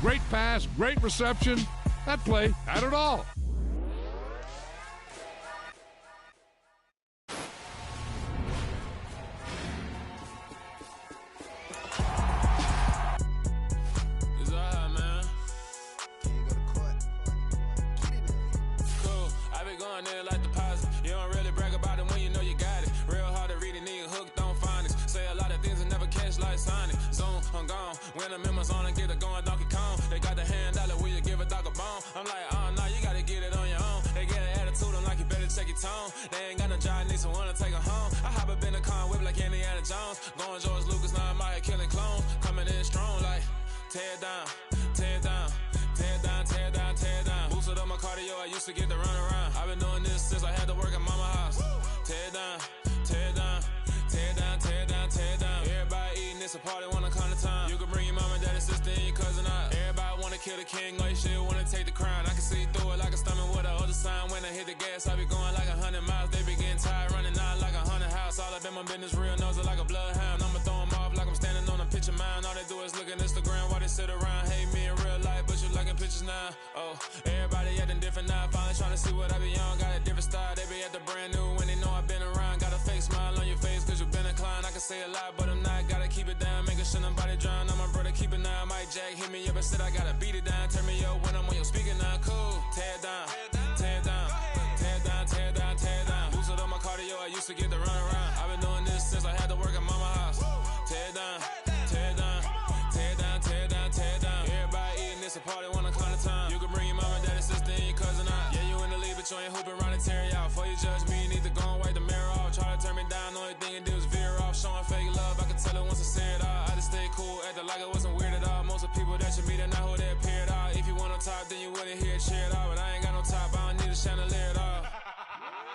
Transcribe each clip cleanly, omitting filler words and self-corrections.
Great pass, great reception. That play had it all. When the members on and get it going Donkey Kong, they got the hand out, will you give a dog a bone? I'm like, oh no, you gotta get it on your own. They get an attitude, I'm like, you better check your tone. They ain't got no job, need someone to take her home. I hop up in the car, whip like Indiana Jones. Going George Lucas, now I'm out here killing clones. Coming in strong like, tear down, tear down, tear down, tear down, tear down. Boosted up my cardio, I used to get to run around. I've been doing this since I had to work at mama house. Tear down, tear down, tear down, tear down, tear down. Everybody eating, it's a party, wanna come to time. You can bring your mama, daddy, sister, and your cousin out. Everybody wanna kill the king, or you shit wanna take the crown. I can see through it like a stomach with a other sign. When I hit the gas, I be going like 100 miles. They be getting tired, running out like 100 house. All up in my business, real nose like a bloodhound. I'ma throw 'em off like I'm standing on a picture mound. All they do is look at Instagram while they sit around. Hate me in real life, but you liking pictures now. Oh, everybody acting different now. Finally trying to see what I be on. Got a different style, they be at the brand new when they know I've been around. Got a fake smile on your face cause you been inclined. I can say a lot, but I'm not. Gotta keep it down, making sure nobody drown. I'm my brother, keep it now. Mike Jack hit me up and said I gotta beat it down. Turn me up when I'm on your speaker now. Cool, tear down, tear down, tear down, tear down, tear down. Boosted up my cardio, I used to get to run around. I've been doing this since I had to work at mama house. Tear down, tear down, tear down, tear down, tear down. Everybody eating, it's a party, wanna come to time. You can bring your mama, daddy, sister, and your cousin out. Yeah, you in the league, but you ain't hooping around and tear you out. Before you judge me, you need to go and wipe the mirror off. Try to turn me down, only thing you do is veer off. Showing fake love, I can tell it once I see it all. I just stay cool, acting like it wasn't weird at all. Most of the people that you meet are not who they appear at all. If you want on top, then you wouldn't hear it cheer at all. But I ain't got no top, I don't need a chandelier at all.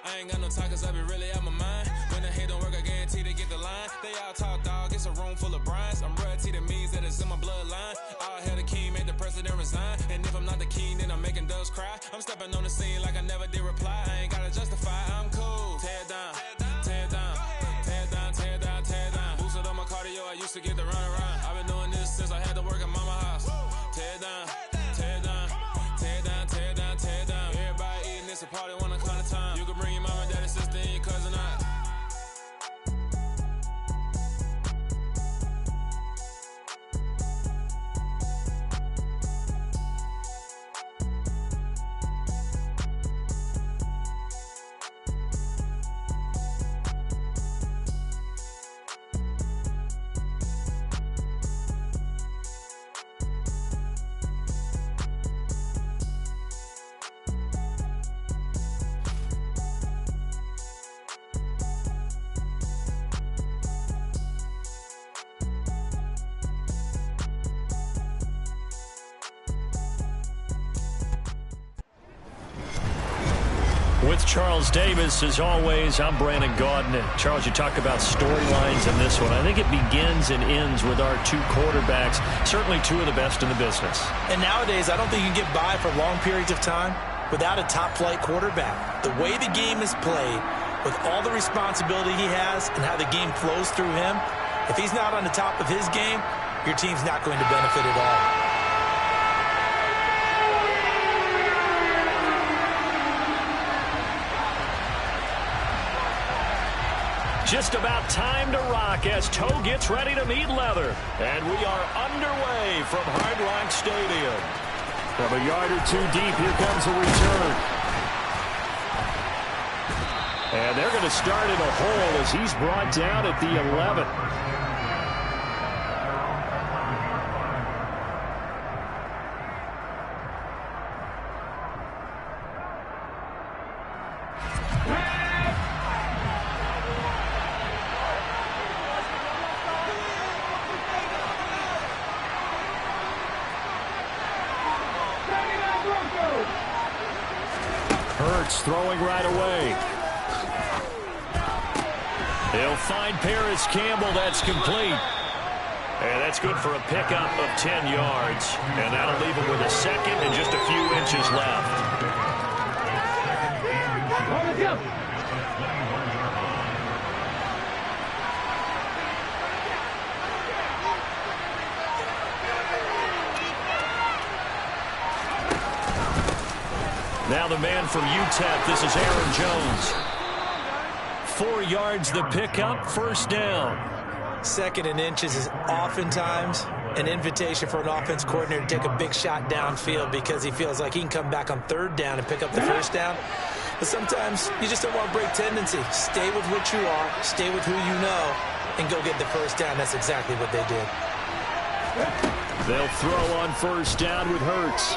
I ain't got no talk cause I be really out my mind. When the hate don't work, I guarantee they get the line. They all talk dog, it's a room full of brines. I'm royalty, that means that it's in my bloodline. All hail the king, make the president resign. And if I'm not the king, then I'm making doves cry. I'm stepping on the scene like I never did reply. I ain't gotta justify, I'm cool. Tear down, tear down, tear down, tear down, tear down. Boosted up my cardio, I used to get to run around. I've been doing this since I had to work at mama house. Tear down, tear down, tear down, tear down, tear down. Everybody eating, it's a party, wanna come to time. You can bring your mama, daddy, sister, and your cousin out. With Charles Davis, as always, I'm Brandon Gaudin. Charles, you talk about storylines in this one. I think it begins and ends with our two quarterbacks, certainly two of the best in the business. And nowadays, I don't think you can get by for long periods of time without a top-flight quarterback. The way the game is played, with all the responsibility he has and how the game flows through him, if he's not on the top of his game, your team's not going to benefit at all. Just about time to rock as Toe gets ready to meet leather. And we are underway from Hard Rock Stadium. From a yard or two deep, here comes a return. And they're going to start in a hole as he's brought down at the 11. Throwing right away. They'll find Paris Campbell. That's complete. And that's good for a pickup of 10 yards. And that'll leave him with a second and just a few inches left. Now the man from UTEP, this is Aaron Jones. 4 yards the pickup, first down. 2nd and inches is oftentimes an invitation for an offense coordinator to take a big shot downfield because he feels like he can come back on 3rd down and pick up the first down. But sometimes you just don't want to break tendency. Stay with what you are, stay with who you know, and go get the first down. That's exactly what they did. They'll throw on first down with Hurts.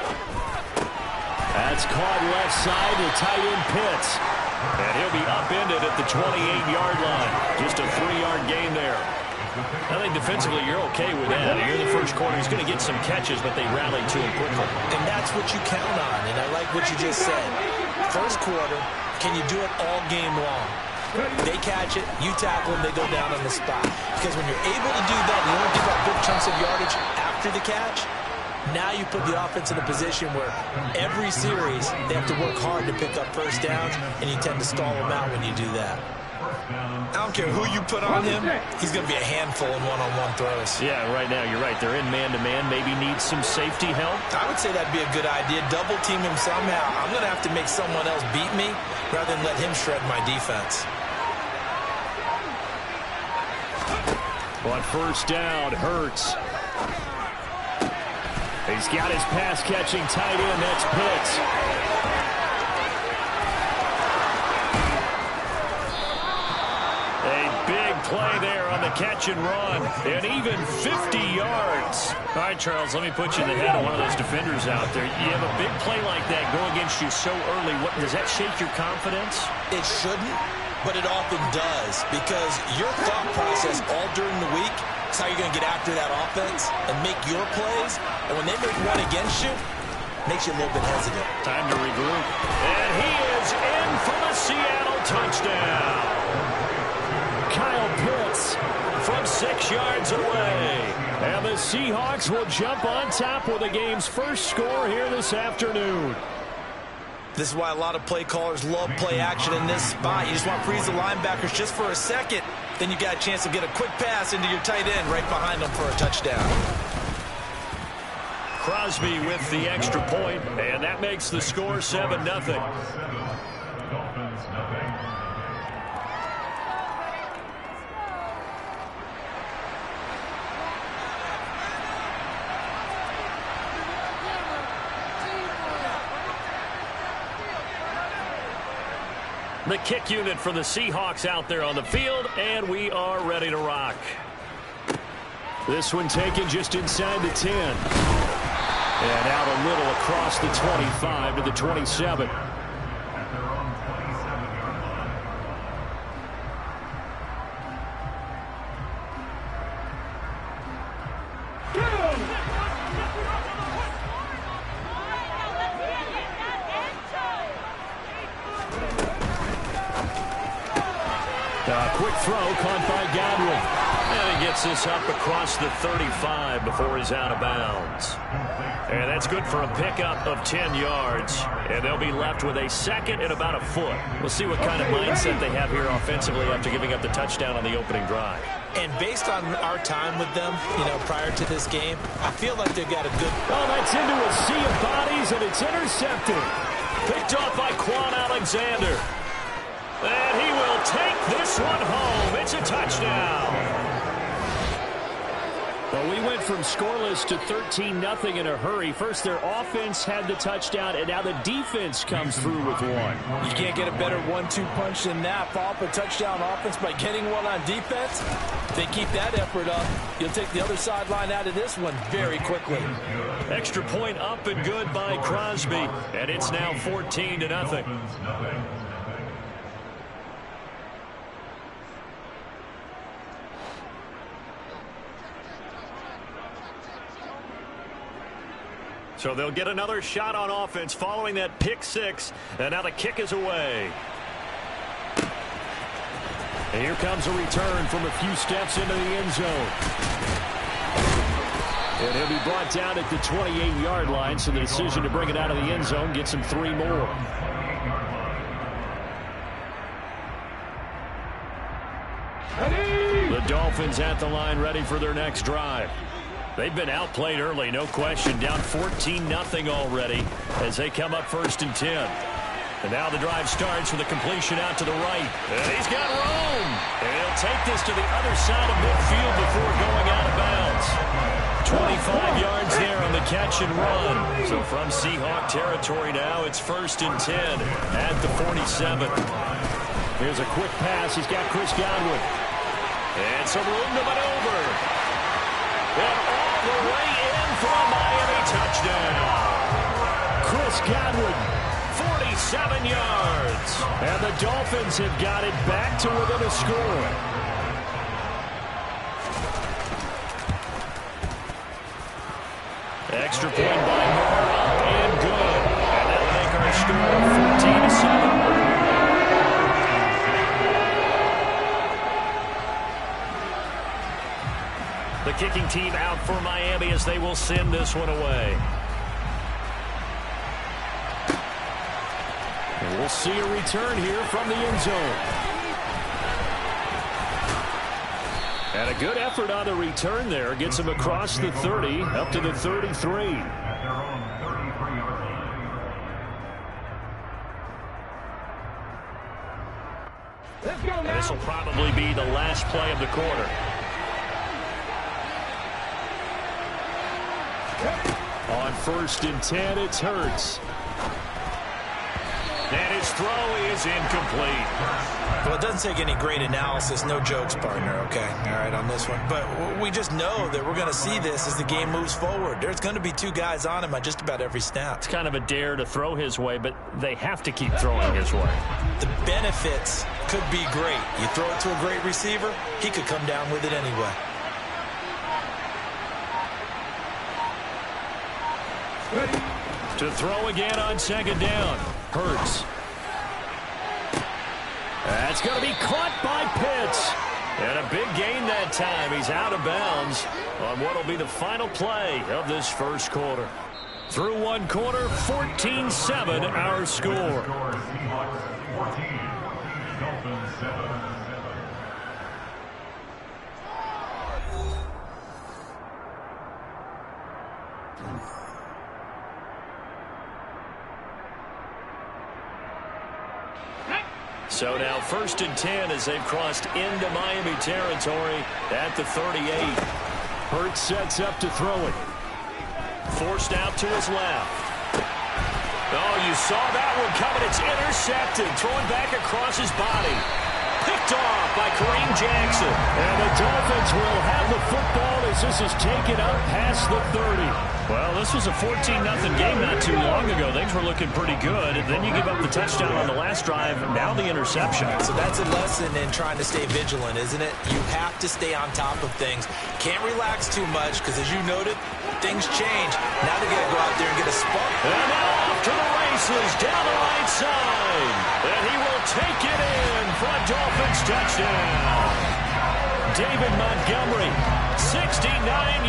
That's caught left side to tight end Pitts. And he'll be upended at the 28-yard line. Just a 3-yard gain there. I think defensively you're okay with that. You're in the first quarter. He's going to get some catches, but they rallied to him quickly. And that's what you count on, and I like what you just said. First quarter, can you do it all game long? They catch it, you tackle them, they go down on the spot. Because when you're able to do that, you don't give up big chunks of yardage after the catch. Now you put the offense in a position where every series they have to work hard to pick up first downs, and you tend to stall them out when you do that. I don't care who you put on him, he's going to be a handful in one-on-one throws. Yeah, right now you're right. They're in man-to-man, maybe needs some safety help. I would say that'd be a good idea. Double team him somehow. I'm going to have to make someone else beat me rather than let him shred my defense. On first down, Hurts. He's got his pass-catching tight end. That's Pitts. A big play there on the catch and run. And even 50 yards. All right, Charles, let me put you in the head of one of those defenders out there. You have a big play like that go against you so early. Does that shake your confidence? It shouldn't, but it often does. Because your thought process all during the week is how you're going to get after that offense and make your plays. And when they make one against you, it makes you a little bit hesitant. Time to regroup. And he is in for the Seattle touchdown. Kyle Pitts from 6 yards away. And the Seahawks will jump on top with the game's first score here this afternoon. This is why a lot of play callers love play action in this spot. You just want to freeze the linebackers just for a second. Then you got a chance to get a quick pass into your tight end right behind them for a touchdown. Crosby with the extra point, and that makes the score 7-0. The kick unit for the Seahawks out there on the field, and we are ready to rock. This one taken just inside the 10. And out a little across the 25 to the 27. Quick throw caught by Godwin. And he gets this up across the 35 before he's out of bounds. And that's good for a pickup of 10 yards. And they'll be left with a second and about a foot. We'll see what kind of mindset they have here offensively after giving up the touchdown on the opening drive. And based on our time with them, prior to this game, I feel like they've got a good... Oh, that's into a sea of bodies, and it's intercepted. Picked off by Quan Alexander. And he will take this one home. It's a touchdown. Well, we went from scoreless to 13-0 in a hurry. First, their offense had the touchdown, and now the defense comes through with one. You can't get a better 1-2 punch than that. Follow up a touchdown offense by getting one on defense. If they keep that effort up, you'll take the other sideline out of this one very quickly. Extra point up and good by Crosby, and it's now 14-0. So they'll get another shot on offense following that pick six. And now the kick is away. And here comes a return from a few steps into the end zone. And he'll be brought down at the 28-yard line. So the decision to bring it out of the end zone gets him 3 more. The Dolphins at the line ready for their next drive. They've been outplayed early, no question. Down 14-0 already as they come up 1st and 10. And now the drive starts with a completion out to the right. And he's got room. And he'll take this to the other side of midfield before going out of bounds. 25 yards there on the catch and run. So from Seahawk territory now, it's 1st and 10 at the 47. Here's a quick pass. He's got Chris Godwin. And some room to maneuver. And all the way in for a Miami touchdown. Chris Godwin, 47 yards. And the Dolphins have got it back to within a score. Extra point by Moore, up and good. And that'll make our score 14-7. The kicking team out for Miami as they will send this one away. And we'll see a return here from the end zone. And a good effort on the return there. Gets him across the 30, up to the 33. And this will probably be the last play of the quarter. On 1st and 10, it's Hurts. And his throw is incomplete. Well, it doesn't take any great analysis. No jokes, partner, okay? All right, on this one. But we just know that we're going to see this as the game moves forward. There's going to be 2 guys on him on just about every snap. It's kind of a dare to throw his way, but they have to keep throwing his way. The benefits could be great. You throw it to a great receiver, he could come down with it anyway. To throw again on 2nd down. Hurts. That's going to be caught by Pitts. And a big gain that time. He's out of bounds on what will be the final play of this first quarter. Through one quarter, 14-7 our score. So now 1st and 10 as they've crossed into Miami territory at the 38. Hurts sets up to throw it. Forced out to his left. Oh, you saw that one coming. It's intercepted. Thrown back across his body. Picked off by Kareem Jackson. And the Dolphins will have the football as this is taken up past the 30. Well, this was a 14-0 game not too long ago. Things were looking pretty good. And then you give up the touchdown on the last drive. Now the interception. So that's a lesson in trying to stay vigilant, isn't it? You have to stay on top of things. Can't relax too much because, as you noted, things change. Now they got to go out there and get a spark. And now off to the races down the right side. And he will take it in for a Dolphins touchdown. David Montgomery, 69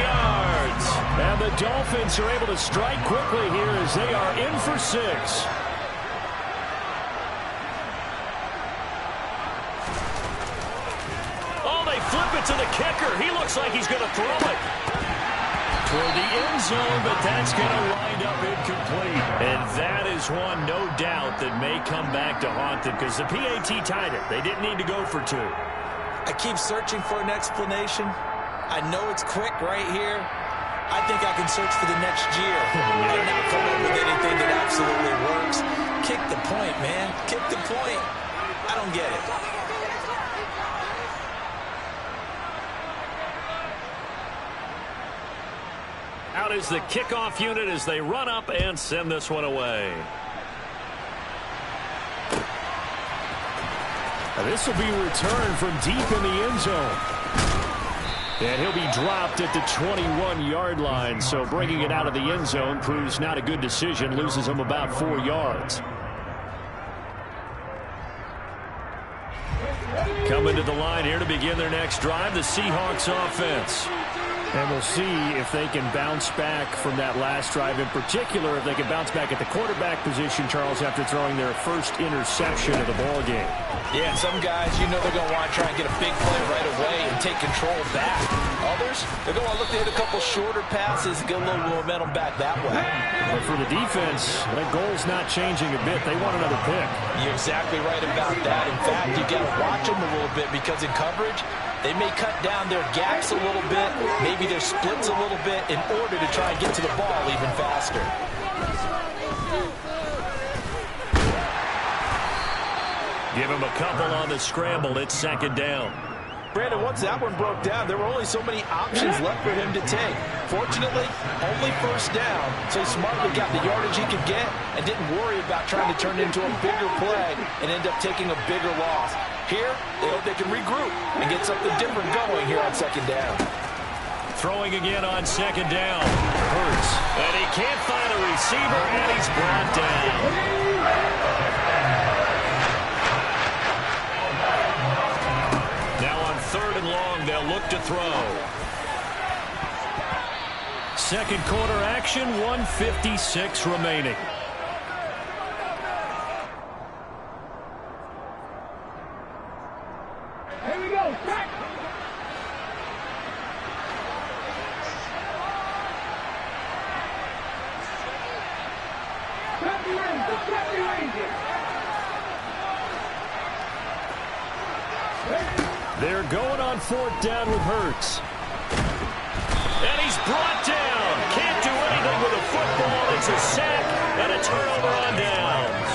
yards. And the Dolphins are able to strike quickly here as they are in for 6. Oh, they flip it to the kicker. He looks like he's going to throw it toward the end zone, but that's going to wind up incomplete. And that is one, no doubt, that may come back to haunt them because the PAT tied it. They didn't need to go for 2. I keep searching for an explanation. I know it's quick right here. I think I can search for the next year and not come up with anything that absolutely works. Kick the point, man. Kick the point. I don't get it. Out is the kickoff unit as they run up and send this one away. This will be returned from deep in the end zone. And he'll be dropped at the 21-yard line. So bringing it out of the end zone proves not a good decision. Loses him about 4 yards. Coming to the line here to begin their next drive, the Seahawks offense. And we'll see if they can bounce back from that last drive. In particular, if they can bounce back at the quarterback position, Charles, after throwing their first interception of the ball game. Yeah, and some guys, you know they're going to want to try and get a big play right away and take control back. All others, they're going to look to hit a couple shorter passes, get a little momentum back that way. But for the defense, that goal's not changing a bit. They want another pick. You're exactly right about that. In fact, you got to watch them a little bit because in coverage, they may cut down their gaps a little bit, maybe their splits a little bit in order to try and get to the ball even faster. Give him a couple on the scramble. It's second down. Brandon, once that one broke down, there were only so many options left for him to take. Fortunately, only first down, so he smartly got the yardage he could get and didn't worry about trying to turn it into a bigger play and end up taking a bigger loss. Here, they hope they can regroup and get something different going here on second down. Throwing again on second down. Hurts. And he can't find a receiver, and he's brought down. Third and long, they'll look to throw. Second quarter action, 1:56 remaining. Here we go, back. They're going on fourth down with Hurts. And he's brought down. Can't do anything with a football. It's a sack and a turnover on downs.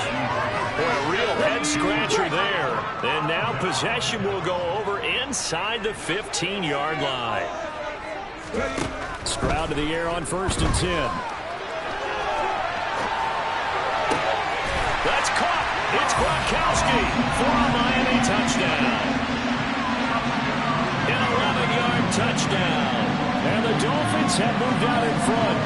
Boy, a real head-scratcher there. And now possession will go over inside the 15-yard line. Stroud to the air on 1st and 10. That's caught. It's Gronkowski for a Miami touchdown. An 11-yard touchdown. And the Dolphins have moved out in front.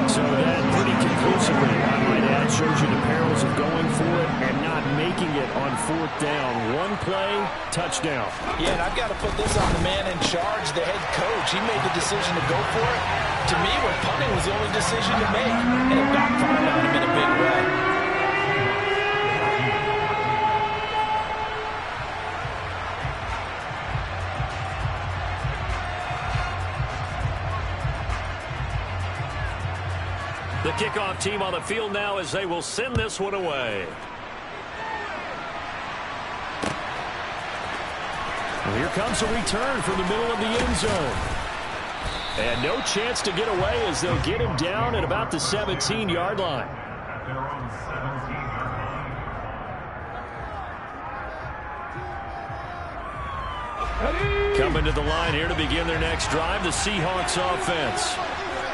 So that pretty conclusively, I might add, shows you the perils of going for it and not making it on fourth down. One play, touchdown. Yeah, and I've got to put this on the man in charge, the head coach. He made the decision to go for it. To me, when punting was the only decision to make, and it backfired on him in a big way. The kickoff team on the field now as they will send this one away. Well, here comes a return from the middle of the end zone. And no chance to get away as they'll get him down at about the 17-yard line. Coming to the line here to begin their next drive, the Seahawks offense.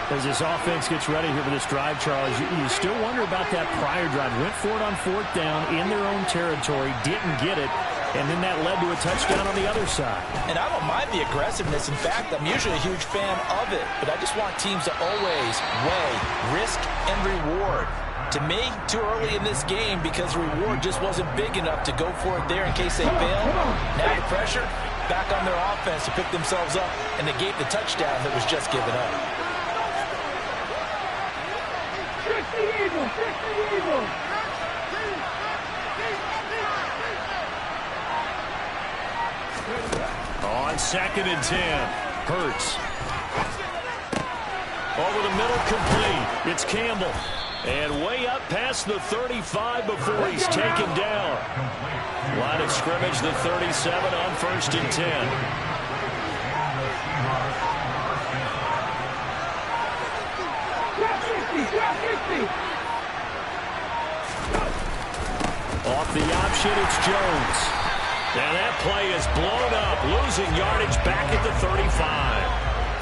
As this offense gets ready here for this drive, Charles, you still wonder about that prior drive. Went for it on fourth down in their own territory, didn't get it, and then that led to a touchdown on the other side. And I don't mind the aggressiveness. In fact, I'm usually a huge fan of it, but I just want teams to always weigh risk and reward. To me, too early in this game because reward just wasn't big enough to go for it there in case they fail. Now the pressure back on their offense to pick themselves up and negate the touchdown that was just given up. On 2nd and 10, Hurts. Over the middle, complete. It's Campbell. And way up past the 35 before he's taken down. Line of scrimmage, the 37 on 1st and 10. Off the option, it's Jones. And that play is blown up, losing yardage back at the 35.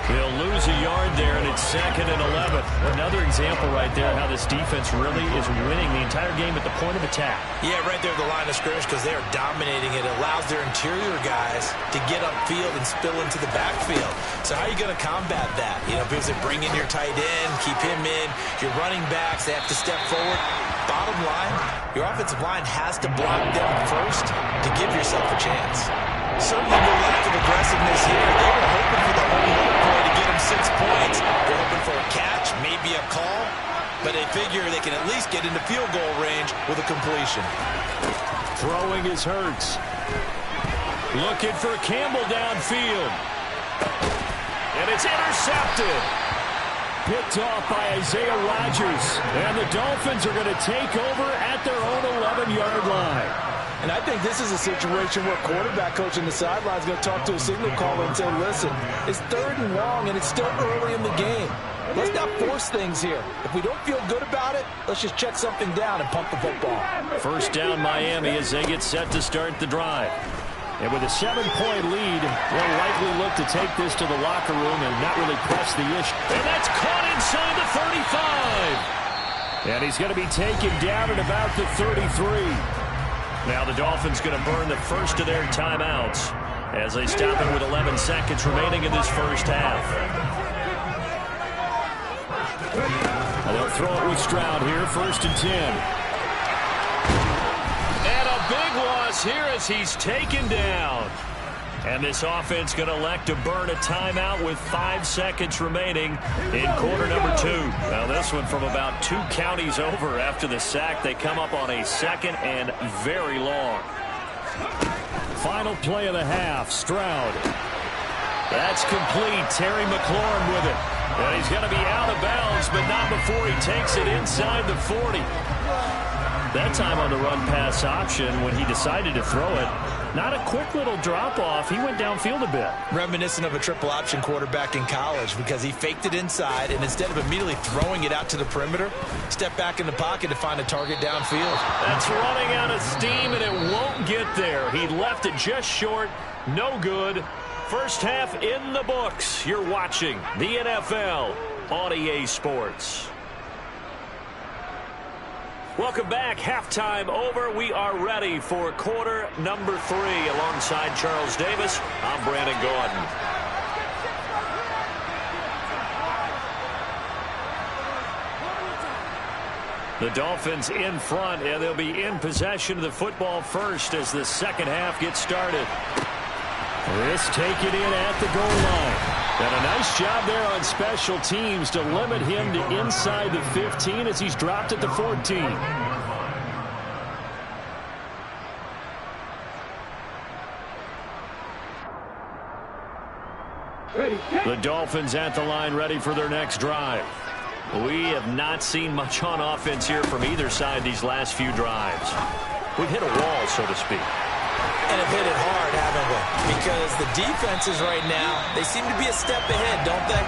They'll lose a yard there, and it's 2nd and 11. Another example right there how this defense really is winning the entire game at the point of attack. Yeah, right there at the line of scrimmage because they are dominating it. It allows their interior guys to get upfield and spill into the backfield. So how are you going to combat that? You know, because they bring in your tight end, keep him in. Your running backs, they have to step forward. Bottom line, your offensive line has to block them first to give yourself a chance. Certainly no lack of aggressiveness here. They were hoping for the home run play to get them 6 points. They're hoping for a catch, maybe a call, but they figure they can at least get into field goal range with a completion. Throwing is Hurts. Looking for Campbell downfield. And it's intercepted. Picked off by Isaiah Rodgers. And the Dolphins are going to take over at their own 11-yard line. And I think this is a situation where quarterback coach on the sideline is going to talk to a signal caller and say, listen, it's 3rd and long, and it's still early in the game. Let's not force things here. If we don't feel good about it, let's just check something down and pump the football. First down Miami as they get set to start the drive. And with a 7-point lead, they'll likely look to take this to the locker room and not really press the issue. And that's caught inside the 35. And he's going to be taken down at about the 33. Now the Dolphins going to burn the first of their timeouts as they stop it with 11 seconds remaining in this first half. And they'll throw it with Stroud here, 1st and 10. And a big loss here as he's taken down. And this offense going to elect to burn a timeout with 5 seconds remaining in quarter number 2. Now this one from about 2 counties over after the sack. They come up on a 2nd and very long. Final play of the half, Stroud. That's complete. Terry McLaurin with it. And he's going to be out of bounds, but not before he takes it inside the 40. That time on the run-pass option when he decided to throw it. Not a quick little drop-off. He went downfield a bit. Reminiscent of a triple option quarterback in college because he faked it inside, and instead of immediately throwing it out to the perimeter, stepped back in the pocket to find a target downfield. That's running out of steam, and it won't get there. He left it just short. No good. First half in the books. You're watching the NFL on EA Sports. Welcome back. Halftime over. We are ready for quarter number 3. Alongside Charles Davis, I'm Brandon Gordon. The Dolphins in front, and they'll be in possession of the football first as the second half gets started. This taken in at the goal line. And a nice job there on special teams to limit him to inside the 15 as he's dropped at the 14. The Dolphins at the line ready for their next drive. We have not seen much on offense here from either side these last few drives. We've hit a wall, so to speak. And have hit it hard, haven't we? Because the defenses right now, they seem to be a step ahead, don't they?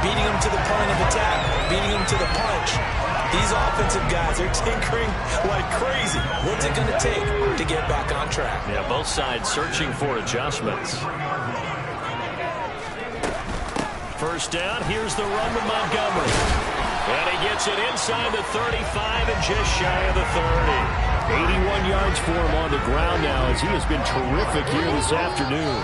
Beating them to the point of attack, beating them to the punch. These offensive guys are tinkering like crazy. What's it going to take to get back on track? Yeah, both sides searching for adjustments. First down, here's the run with Montgomery. And he gets it inside the 35 and just shy of the 30. 81 yards for him on the ground now as he has been terrific here this afternoon.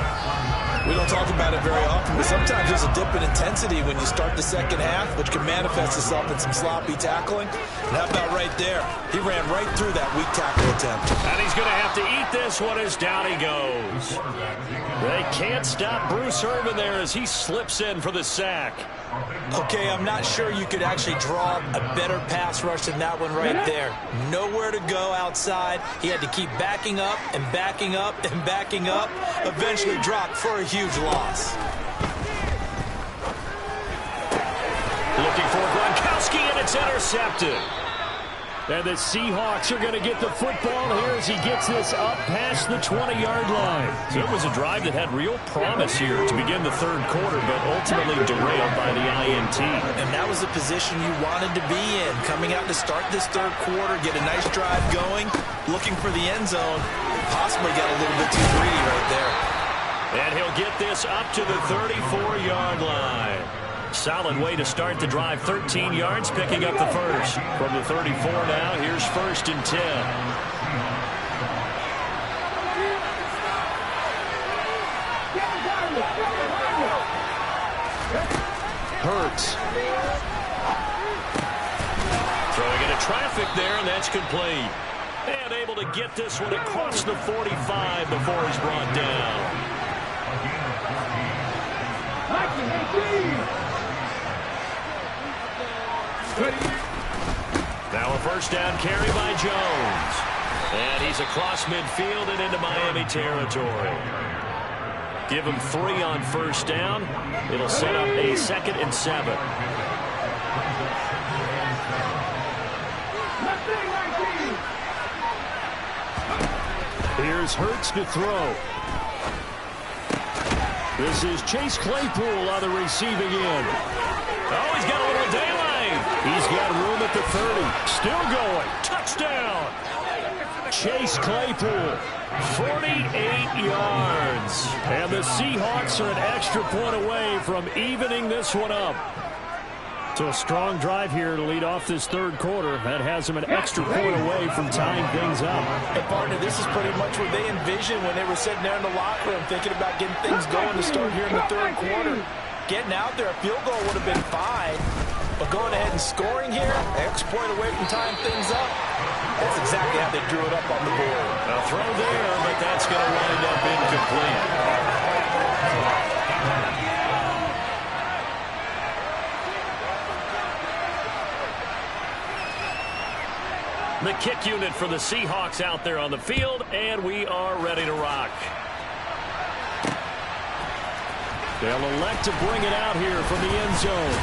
We don't talk about it very often, but sometimes there's a dip in intensity when you start the second half, which can manifest itself in some sloppy tackling. And how about right there? He ran right through that weak tackle attempt. And he's going to have to eat this one as down he goes. They can't stop Bruce Irvin there as he slips in for the sack. Okay, I'm not sure you could actually draw a better pass rush than that one right there. Nowhere to go outside. He had to keep backing up and backing up and backing up. Eventually dropped for a huge loss. Looking for Gronkowski, and it's intercepted. And the Seahawks are going to get the football here as he gets this up past the 20-yard line. So it was a drive that had real promise here to begin the third quarter, but ultimately derailed by the INT. And that was the position you wanted to be in. Coming out to start this third quarter, get a nice drive going, looking for the end zone. Possibly got a little bit too greedy right there. And he'll get this up to the 34-yard line. Solid way to start the drive. 13 yards, picking up the first. From the 34 now, here's 1st and 10. Hurts. Throwing into traffic there, and that's complete. And able to get this one across the 45 before he's brought down. Now a first down carry by Jones. And he's across midfield and into Miami territory. Give him 3 on first down. It'll set up a 2nd and 7. Here's Hurts to throw. This is Chase Claypool on the receiving end. Oh, he's got a little daylight. He's got room at the 30. Still going. Touchdown. Chase Claypool, 48 yards. And the Seahawks are an extra point away from evening this one up. So a strong drive here to lead off this third quarter. That has them an extra point away from tying things up. And partner, this is pretty much what they envisioned when they were sitting there in the locker room thinking about getting things going to start here in the third quarter. Getting out there, a field goal would have been fine. But going ahead and scoring here, extra point away from tying things up, that's exactly how they drew it up on the board. A throw there, but that's going to wind up incomplete. The kick unit for the Seahawks out there on the field, and we are ready to rock. They'll elect to bring it out here from the end zone.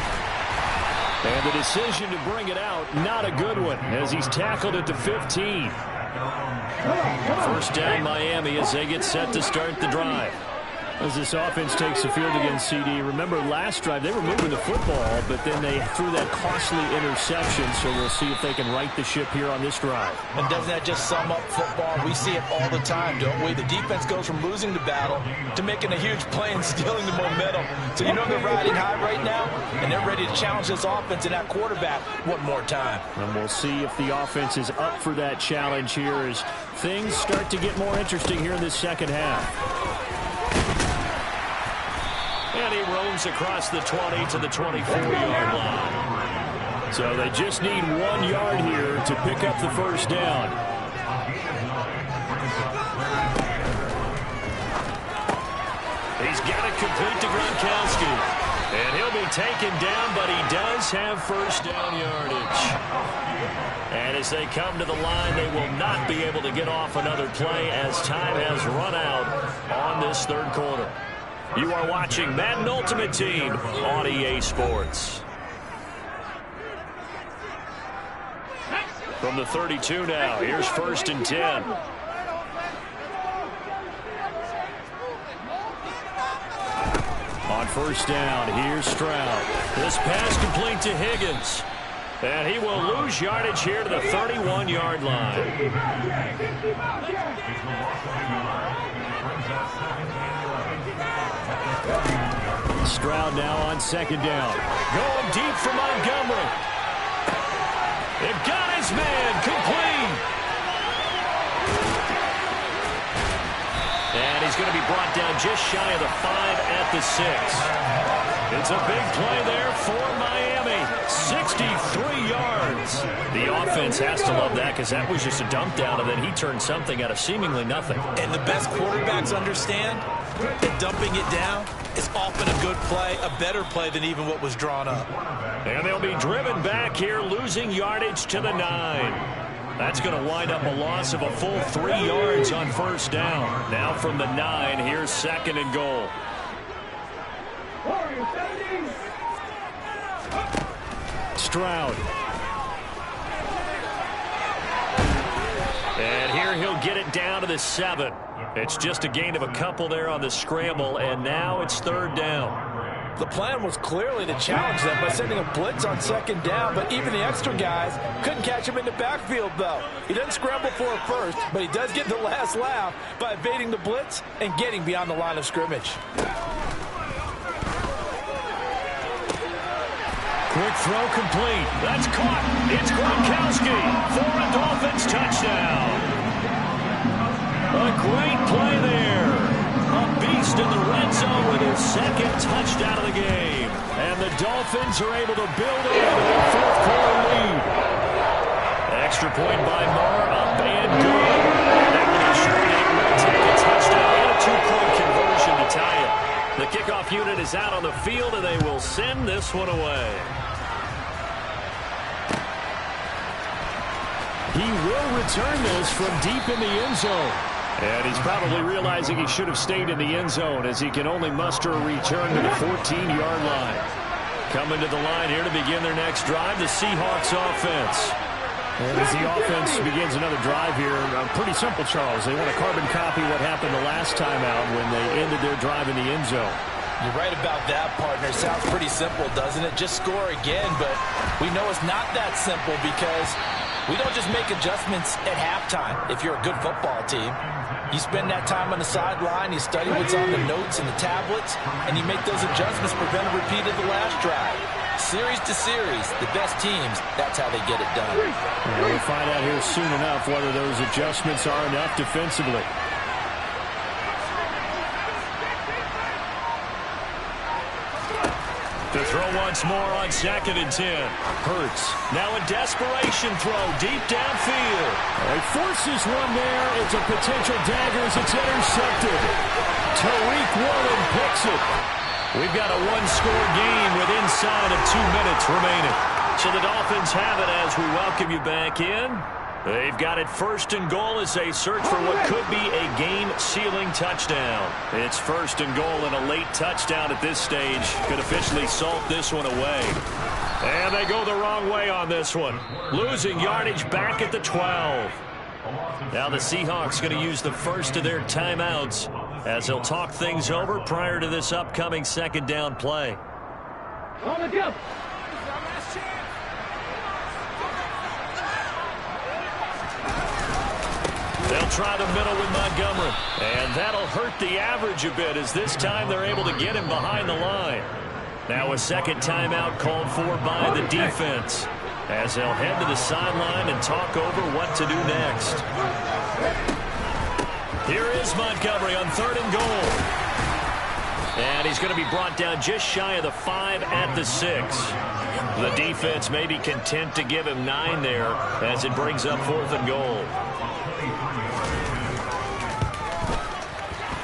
And the decision to bring it out, not a good one, as he's tackled at the 15. First down Miami as they get set to start the drive. As this offense takes the field against CD, remember last drive they were moving the football, but then they threw that costly interception, so we'll see if they can right the ship here on this drive. And doesn't that just sum up football? We see it all the time, don't we? The defense goes from losing the battle to making a huge play and stealing the momentum. So you know they're riding high right now, and they're ready to challenge this offense and that quarterback one more time. And we'll see if the offense is up for that challenge here as things start to get more interesting here in this second half. And he roams across the 20 to the 24-yard line. So they just need 1 yard here to pick up the first down. He's got it complete to Gronkowski. And he'll be taken down, but he does have first down yardage. And as they come to the line, they will not be able to get off another play as time has run out on this third quarter. You are watching Madden Ultimate Team on EA Sports. From the 32 now, here's 1st and 10. On first down, here's Stroud. This pass complete to Higgins. And he will lose yardage here to the 31-yard line. Stroud now on 2nd down. Going deep for Montgomery. It got his man complete. And he's going to be brought down just shy of the 5 at the 6. It's a big play there for Miami. 63 yards. The offense has to love that because that was just a dump down, and then he turned something out of seemingly nothing. And the best quarterbacks understand that dumping it down is often a good play, a better play than even what was drawn up. And they'll be driven back here, losing yardage to the 9. That's going to wind up a loss of a full 3 yards on first down. Now from the 9, here's 2nd and goal. Stroud. And here he'll get it down to the 7. It's just a gain of a couple there on the scramble, and now it's 3rd down. The plan was clearly to challenge them by sending a blitz on 2nd down, but even the extra guys couldn't catch him in the backfield, though. He doesn't scramble for it first, but he does get the last laugh by evading the blitz and getting beyond the line of scrimmage. Quick throw complete. That's caught. It's Gronkowski for a Dolphins touchdown. A great play there. A beast in the red zone with his 2nd touchdown of the game. And the Dolphins are able to build a 4th quarter lead. Extra point by Moore, up and good. They were sure they will take a touchdown and a 2-point conversion to tie it. The kickoff unit is out on the field, and they will send this one away. He will return this from deep in the end zone. And he's probably realizing he should have stayed in the end zone as he can only muster a return to the 14-yard line. Coming to the line here to begin their next drive, the Seahawks offense. And as the offense begins another drive here, pretty simple, Charles. They want to carbon copy what happened the last time out when they ended their drive in the end zone. You're right about that, partner. Sounds pretty simple, doesn't it? Just score again, but we know it's not that simple because we don't just make adjustments at halftime if you're a good football team. You spend that time on the sideline, you study what's on the notes and the tablets, and you make those adjustments to prevent a repeat of the last drive. Series to series, the best teams, that's how they get it done. We'll find out here soon enough whether those adjustments are enough defensively. To throw once more on 2nd and 10. Hurts. Now a desperation throw deep downfield. He forces one there. It's a potential dagger as it's intercepted. Tariq Woolen picks it. We've got a one-score game with inside of 2 minutes remaining. So the Dolphins have it as we welcome you back in. They've got it 1st and goal as they search for what could be a game-sealing touchdown. It's 1st and goal, and a late touchdown at this stage could officially salt this one away. And they go the wrong way on this one. Losing yardage back at the 12. Now the Seahawks going to use the first of their timeouts as they'll talk things over prior to this upcoming 2nd down play. On the go. They'll try the middle with Montgomery. And that'll hurt the average a bit as this time they're able to get him behind the line. Now a second timeout called for by the defense as they'll head to the sideline and talk over what to do next. Here is Montgomery on 3rd and goal. And he's going to be brought down just shy of the 5 at the 6. The defense may be content to give him 9 there as it brings up 4th and goal.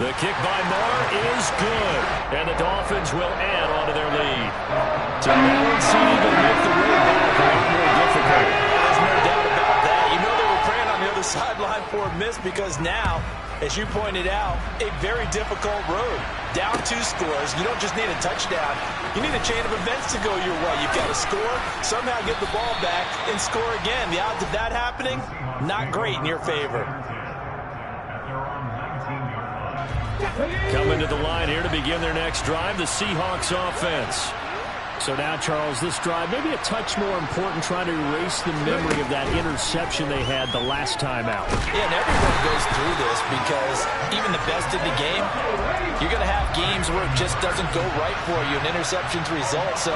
The kick by Marr is good, and the Dolphins will add on to their lead. To balance it, even make the road back a lot more difficult. There's no doubt about that. You know they were praying on the other sideline for a miss because now, as you pointed out, a very difficult road. Down 2 scores. You don't just need a touchdown. You need a chain of events to go your way. You've got to score, somehow get the ball back, and score again. The odds of that happening, not great in your favor. Coming to the line here to begin their next drive, the Seahawks offense. So now, Charles, this drive maybe a touch more important, trying to erase the memory of that interception they had the last time out. Yeah, and everyone goes through this because even the best of the game, you're going to have games where it just doesn't go right for you, and interceptions result. So,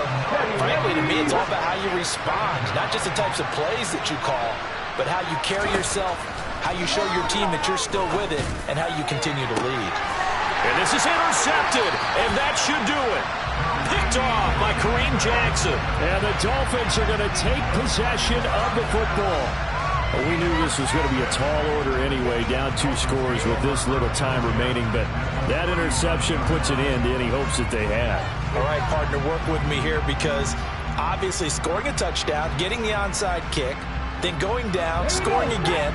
frankly, to me, it's all about how you respond, not just the types of plays that you call, but how you carry yourself, how you show your team that you're still with it, and how you continue to lead. And this is intercepted, and that should do it. Picked off by Kareem Jackson. And the Dolphins are going to take possession of the football. Well, we knew this was going to be a tall order anyway, down 2 scores with this little time remaining, but that interception puts an end to any hopes that they had. All right, partner, work with me here because obviously scoring a touchdown, getting the onside kick, then going down, scoring again.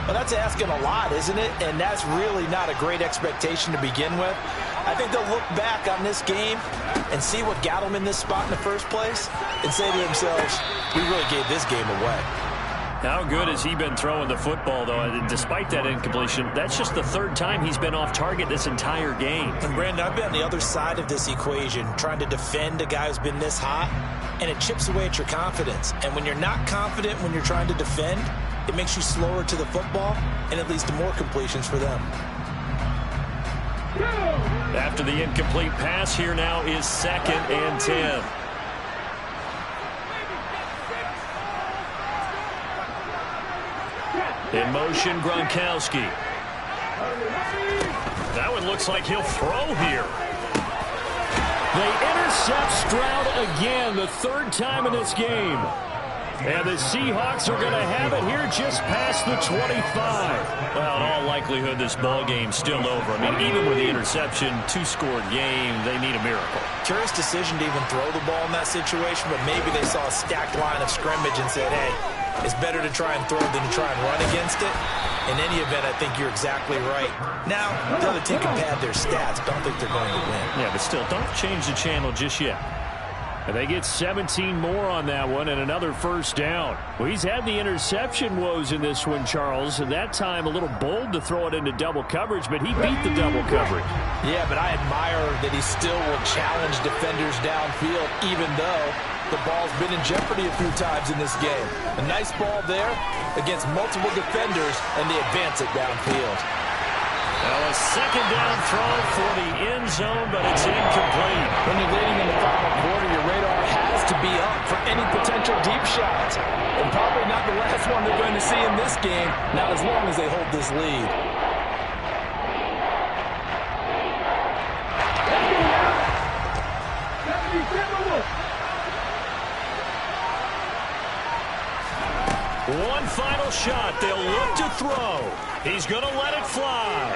Well, that's asking a lot, isn't it? And that's really not a great expectation to begin with. I think they'll look back on this game and see what got them in this spot in the first place and say to themselves, we really gave this game away. How good has he been throwing the football, though? Despite that incompletion, that's just the 3rd time he's been off target this entire game. And, Brandon, I've been on the other side of this equation, trying to defend a guy who's been this hot, and it chips away at your confidence. And when you're not confident when you're trying to defend, it makes you slower to the football, and it leads to more completions for them. After the incomplete pass, here now is 2nd and 10. In motion, Gronkowski. That one looks like he'll throw here. They intercept Stroud again, the 3rd time in this game. And the Seahawks are going to have it here just past the 25. Well, in all likelihood, this ball game's still over. I mean, even with the interception, 2-score game, they need a miracle. Curious decision to even throw the ball in that situation, but maybe they saw a stacked line of scrimmage and said, hey, it's better to try and throw than to try and run against it. In any event, I think you're exactly right. Now, the other team can pad their stats, but I don't think they're going to win. Yeah, but still, don't change the channel just yet. And they get 17 more on that one and another first down. Well, he's had the interception woes in this one, Charles, and that time a little bold to throw it into double coverage, but he beat the double coverage. Yeah, but I admire that he still will challenge defenders downfield, even though the ball's been in jeopardy a few times in this game. A nice ball there against multiple defenders, and they advance it downfield. Well, a second down throw for the end zone, but it's incomplete. When you're leading in the final quarter, your radar has to be up for any potential deep shots. And probably not the last one they're going to see in this game, not as long as they hold this lead. One final shot. They'll look to throw. He's going to let it fly.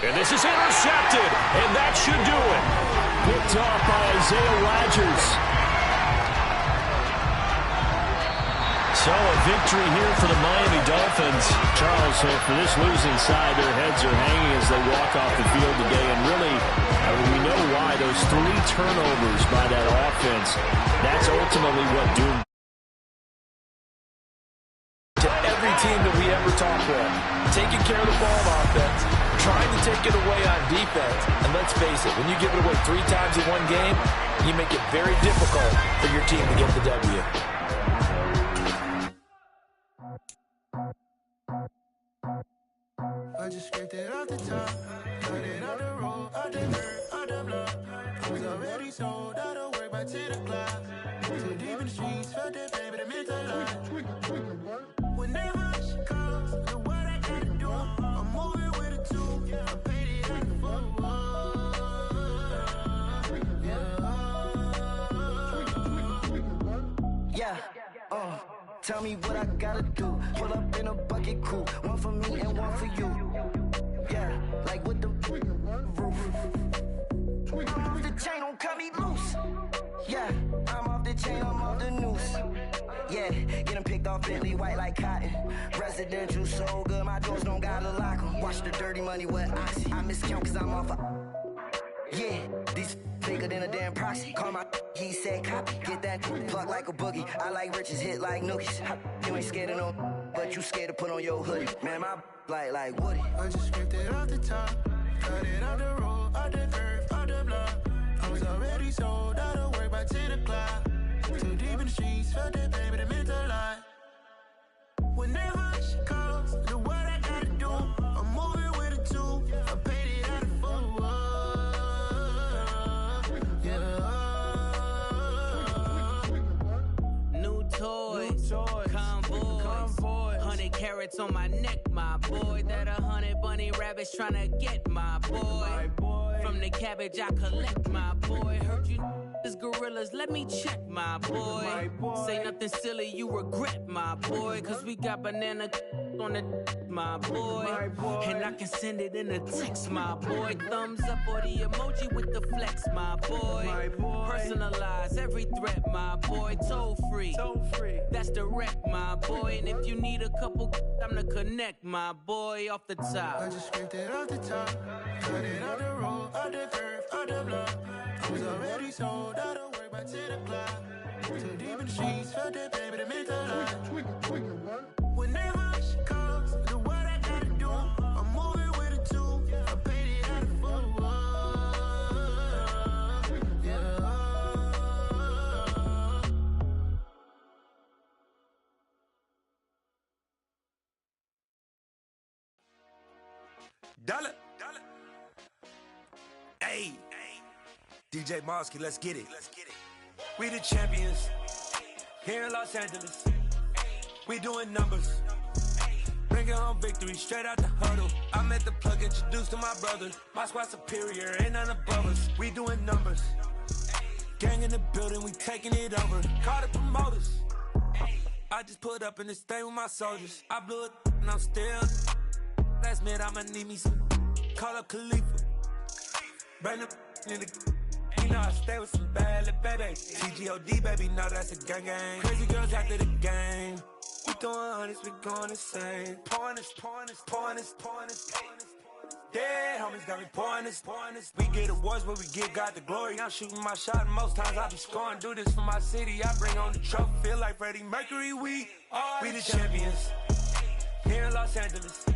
And this is intercepted, and that should do it. Picked off by Isaiah Rodgers. So a victory here for the Miami Dolphins. Charles, so for this losing side, their heads are hanging as they walk off the field today. And really, we know why. Those 3 turnovers by that offense, that's ultimately what doomed every team that we ever talk with. Taking care of the ball on offense, trying to take it away on defense. And let's face it, when you give it away 3 times in one game, you make it very difficult for your team to get the W. I just scraped it off the top, cut it off the road, off the dirt, off the block. I was already sold out of work by 10 o'clock. Too deep in the streets, felt that pain, but it meant a lot. Whenever she calls, know what I gotta do. I'm moving with a 2, I paid it at the 4. Yeah, tell me what I gotta do. Pull up in a bucket crew, one for me and one for you. Yeah, like with the roof. I'm off the chain, don't cut me loose. Yeah, I'm off the chain, I'm off the noose. Yeah, get them picked off Bentley, white like cotton. Residential so good, my doors don't gotta lock them. Watch the dirty money with Oxy. I miscount cause I'm off a... Yeah, these bigger than a damn proxy. Call my he said copy. Get that plug like a boogie. I like riches, hit like nookies. You ain't scared of no, but you scared to put on your hoodie. Man, my like Woody. I just scraped it off the top, cut it off the road, off the curve, off the block. I was already sold out of work by 10 o'clock. Too deep in the streets, felt that pain, but it meant a lot. Whenever she calls, know what I gotta do. I'm moving with a 2, I paid it at the 4. Yeah. New toys, convoys, 100 carats on my neck, my boy. That 100 bunny rabbits tryna get my boy. From the cabbage I collect, my boy. Heard you is gorillas, let me check, my boy. Say nothing silly, you regret, my boy. Cause we got banana on the my boy. And I can send it in a text, my boy. Thumbs up or the emoji with the flex, my boy. Personalize every threat, my boy. Toll free, that's direct, my boy. And if you need a couple, I'm to connect, my boy. Off the top, I just scraped it off the top, cut it off the road, off the curve, off the block. I was already sold out of work by 10 o'clock. Too deep in the streets, felt that pain, but it meant a lot. Whenever she calls, know what I gotta do. I'm moving with a 2, I paid it at the 4. Yeah. Dollar. Hey. DJ Mosky, let's get it. We the champions here in Los Angeles. We doing numbers. Bringing home victory straight out the huddle. I'm at the plug, introduced to my brothers. My squad superior, ain't none above us. We doing numbers. Gang in the building, we taking it over. Call the promoters. I just put up in this thing with my soldiers. I blew it and I'm still. Last minute, I'ma need me some. Call up Khalifa. Bring the in the. You know I stay with some bad little baby. TGOD, baby, know that's a gang gang. Crazy girls after the game. We throwing hundreds, we going insane. Pointers. Dead homies got me pointers. We get awards, but we get God the glory. I'm shooting my shot, and most times I be scoring. Do this for my city, I bring on the trophy. Feel like Freddie Mercury, we the champions. Here in Los Angeles,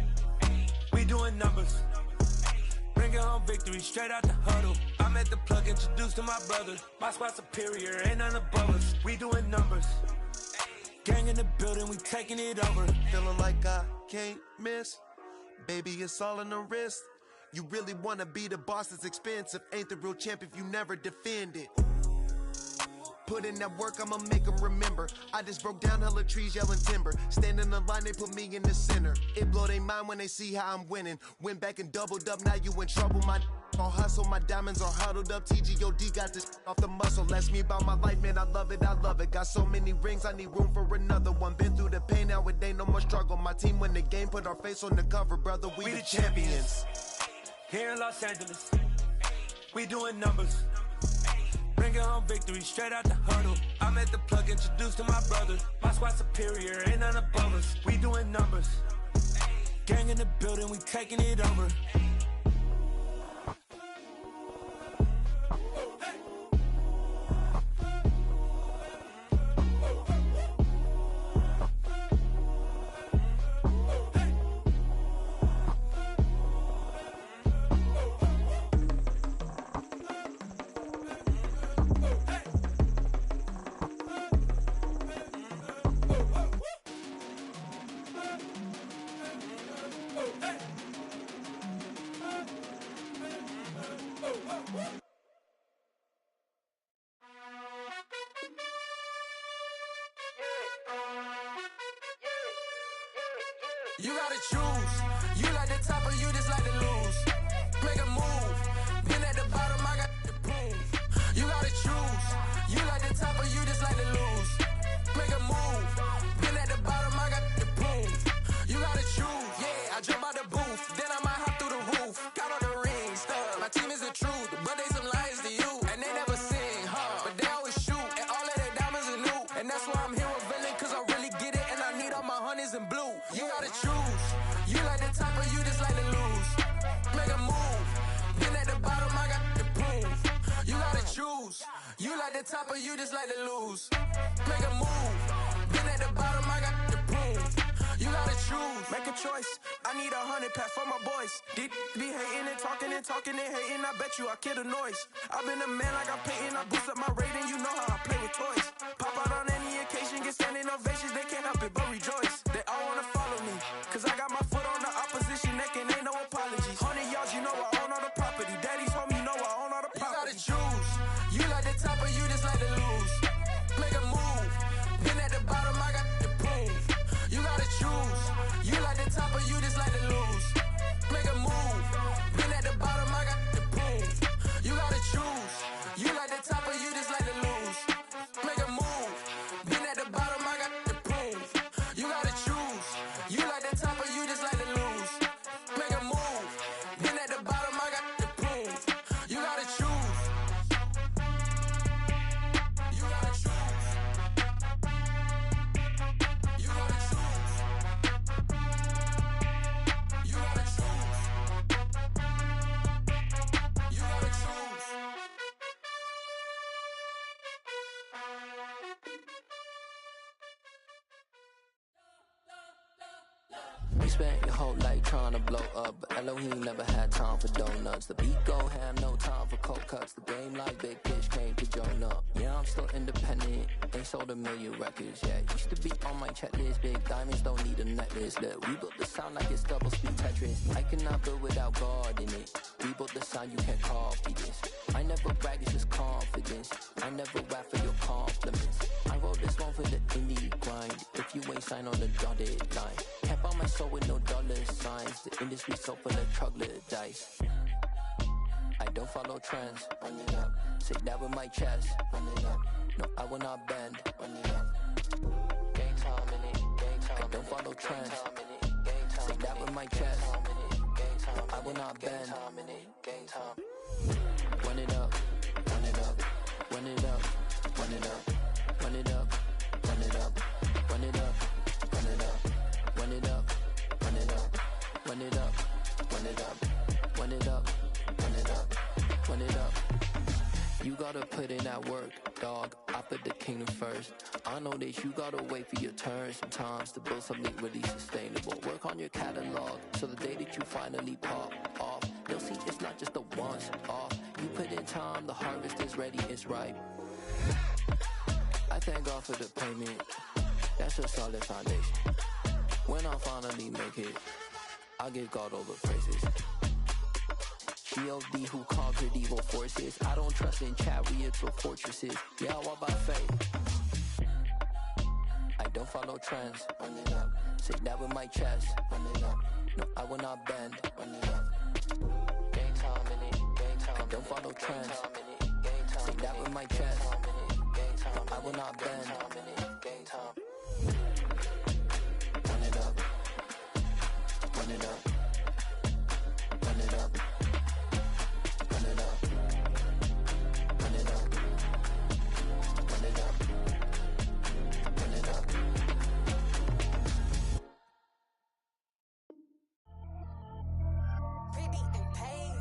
we doing numbers. Bringing home victory straight out the huddle. I'm at the plug, introduced to my brother. My squad superior, ain't none above us. We doing numbers. Gang in the building, we taking it over. Feeling like I can't miss. Baby, it's all in the wrist. You really wanna be the boss, it's expensive. Ain't the real champ if you never defend it. Put in that work, I'ma make them remember. I just broke down hella trees, yelling timber. Standing in the line, they put me in the center. It blow their mind when they see how I'm winning. Went back and doubled up, now you in trouble. My all hustle, my diamonds are huddled up. TGOD got this off the muscle. Ask me about my life, man, I love it. Got so many rings, I need room for another one. Been through the pain, now it ain't no more struggle. My team win the game, put our face on the cover, brother. We the champions. Here in Los Angeles, we doing numbers. Bringing home victory straight out the huddle. I'm at the plug, introduced to my brother. My squad superior, ain't none above us. We doing numbers. Gang in the building, we taking it over. You gotta choose. You like the top or you just like to lose. Make a move. Been at the bottom, I got the proof. You gotta choose. You like the top or you just like to lose. Make a move. Been at the bottom, I got the proof. You gotta choose. Yeah, I jump out the booth. Then I might hop through the roof. Got all the rings, stuff. My team is the truth, but they some liars to you. And they never sing, but they always shoot. And all of their diamonds are new. And that's why I'm here with villain, cause I really get it. And I need all my honeys in blue. You gotta choose. You like the top or you just like to lose. Make a move. Been at the bottom, I got the proof. You gotta choose. You like the top or you just like to lose. Make a move. Been at the bottom, I got the proof. You gotta choose. Make a choice. I need 100 pack for my boys. Be hating and talking and hating. I bet you I kill the noise. I've been a man like I'm Peyton. I boost up my rating. You know how I play with toys. Pop out on any occasion, get standing ovations. They can't help it but rejoice. They all wanna follow me, cause I got my foot on the opposition neck and ain't no apologies. 100 yards, you know I own all the property. Daddy's home, you know I own all the property. You gotta choose. You like the top or you just like to lose. Make a move. Been at the bottom, I got the proof. You gotta choose. You like the top or you just like to lose. Make a move. Been at the bottom, I got the proof. You gotta choose. You like the top or you just like to lose. Make a move. Been at the bottom, I got the proof. You gotta choose. You like the top or you just like to lose. Make a move. Been at the bottom, I got the proof. You gotta choose. You gotta choose. You gotta choose. You gotta choose. You gotta choose. You spent your whole life trying to blow up, but Elohim never had time for donuts. The beat go ham, no time for cold cuts. The game like Big Fish came to join up. Yeah, I'm still independent, ain't sold a million records yet. Used to be on my checklist, big diamonds don't need a necklace. Look, we built the sound like it's double speed Tetris. I cannot build without God in it. We built the sound, you can't copy this. I never brag, it's just confidence. I never rap for your compliments. I wrote this one for the indie grind. If you ain't signed on the dotted line, can't buy my soul with no dollar signs. The industry so full of troglodytes. I don't follow trends. Run it up. Say that with my chest. Run it up. No, I will not bend. Run it up. Gang time in it. Gang time. I don't follow trends. Say that with my chest. No, I will not bend. Gang time. Run it up. Run it up. Run it up. Run it up. Run it up. Run it up. Run it up. Run it gotta put in that work, dog. I put the kingdom first. I know that you gotta wait for your turn sometimes to build something really sustainable. Work on your catalog, so the day that you finally pop off, they'll see it's not just a once off. You put in time, the harvest is ready, it's ripe. I thank God for the payment. That's a solid foundation. When I finally make it, I give God all the praises. G.O.D. who conquered evil forces. I don't trust in chariots or fortresses. Yeah, I walk by faith. I don't follow trends. Run it up. Say that with my chest. Run it up. No, I will not bend. Run it up. Game time in it. Game time. I don't follow trends. Say that with my chest. No, I will not bend. Game time. Run it up. Run it up. Run it up. Run it up. Run it up. Run it up. Run it up. Pretty and paid.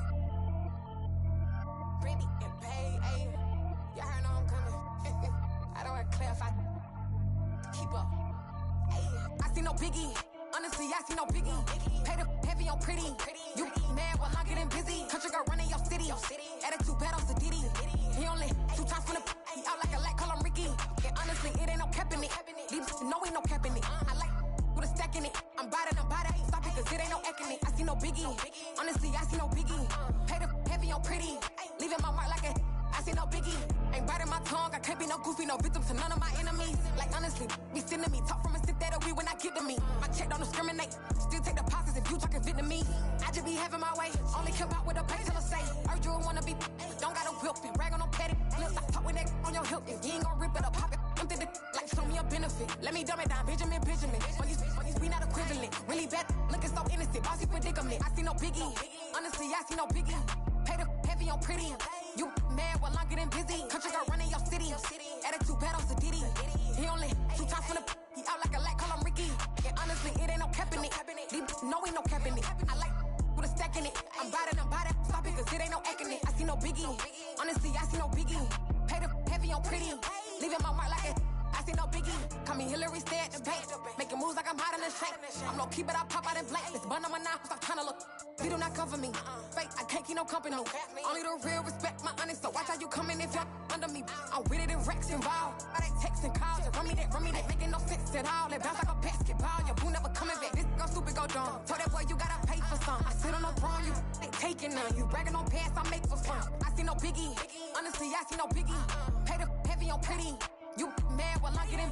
Pretty and paid. Ayy. Y'all heard know I'm coming. I don't want to clarify. Keep up. Ayy. I see no biggie. Honestly, I see no biggie. Pay the heavy on pretty. You mad while I'm getting busy. Country girl running your city. Attitude bad on Sadidi. He only 2 times from the he out like a light, call him Ricky. And honestly, it ain't no cap in it. These no ain't no cap in it. I like with a stack in it. I'm bad it. Stop it, cause it ain't no acting it. I see no biggie. Honestly, I see no biggie. Pay the heavy on pretty. Leaving my mark like a I see no biggie. Ain't biting my tongue. I can't be no goofy, no victim to none of my enemies. Like honestly, be sending me talk from a sit that we when I get to me. My check don't discriminate. Still take deposits if you talking Vietnamese. I just be having my way. Only care about what the pay till I say. Urge you wanna be. Don't got no whip and rag on no petty. Flips, I talk with that on your hip. If you ain't gon' rip it up, pop it. Empty the like show me a benefit. Let me dumb it down, Benjamin. We not equivalent. Really bad, looking so innocent. Bossy predicament. I see no biggie. Honestly, I see no biggie. Pay the heavy on pretty. You mad while I'm getting busy. Country girl running your city. Attitude bad on Sadidi. He only 2 times from the he out like a light, call him Ricky. And honestly, it ain't no cap in it. These no ain't no cap in it. I like with a stack in it. I'm bad it. Stop it, cause it ain't no acting it. I see no biggie. Honestly, I see no biggie. Pay the heavy on pretty. Leaving my mark like it. I see no biggie. Call me Hillary, stay at the bank. Making moves like I'm hot in the shank. I'm low key, but I pop out in blank. This bun on my knife, stop trying to look. They do not cover me. Fake, I can't keep no company. Only the real respect my honest. So watch how you coming if you're under me. I'm with it in Rex involved. I they text and calls. Run me that. Making no sense at all. They bounce like a basketball. Your boo never coming back. This go stupid, go dumb. Told that boy you gotta pay for some. I sit on no throne, you ain't taking none. You bragging on pants, I make for fun. I see no biggie. Honestly, I see no biggie. Pay the heavy on pretty. You mad while I'm getting